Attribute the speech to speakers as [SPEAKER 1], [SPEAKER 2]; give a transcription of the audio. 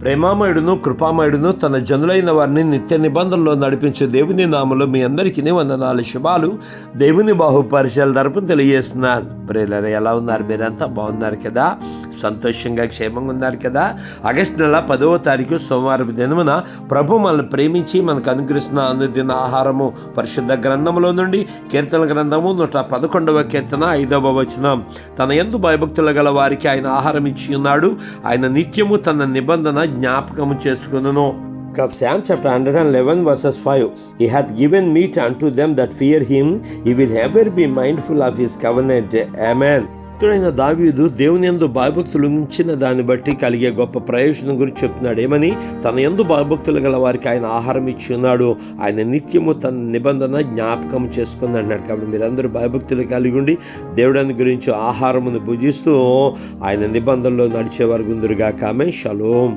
[SPEAKER 1] ప్రేమామయుడును కృపామయుడును తన జనులైన వారిని నిత్య నిబంధనలో నడిపించే దేవుని నామలో మీ అందరికీ వందనాలు, శుభాలు. దేవుని బాహుపరిచయాల తరపున తెలియజేస్తున్నాను. ప్రియులారా, ఎలా ఉన్నారు? మీరంతా బాగున్నారు కదా? సంతోషంగా క్షేమంగా ఉన్నారు కదా? ఆగస్టు నెల 10వ తారీఖు సోమవారం దినమున ప్రభు మనల్ని ప్రేమించి మనకు అనుగ్రహిస్తున్న అనుదిన ఆహారము పరిశుద్ధ గ్రంథములో నుండి కీర్తన గ్రంథము 111వ కీర్తన 5వ వచనం. తన యందు భయభక్తులు గల వారికి ఆయన ఆహారం ఇచ్చి ఉన్నాడు, ఆయన నిత్యము తన నిబంధన జ్ఞాపకము చేసుకును. Psalm chapter 111 verses 5. He hath given meat unto them that fear him. He will ever be mindful of his covenant. Amen. భక్తుడైన దావీదు దేవుని యందు భయభక్తులు ఉంచిన దాన్ని బట్టి కలిగే గొప్ప ప్రయోజనం గురించి చెప్తున్నాడు. ఏమని? తన యందు భయభక్తులు గల వారికి ఆయన ఆహారం ఇచ్చి ఉన్నాడు, ఆయన నిత్యము తన నిబంధన జ్ఞాపకం చేసుకుంది అన్నాడు. కాబట్టి మీరందరూ భయభక్తులు కలిగి ఉండి దేవుడిని గురించి ఆహారమును భుజిస్తూ ఆయన నిబంధనలో నడిచేవారు గుందురుగా. ఆమేన్. షలోమ్.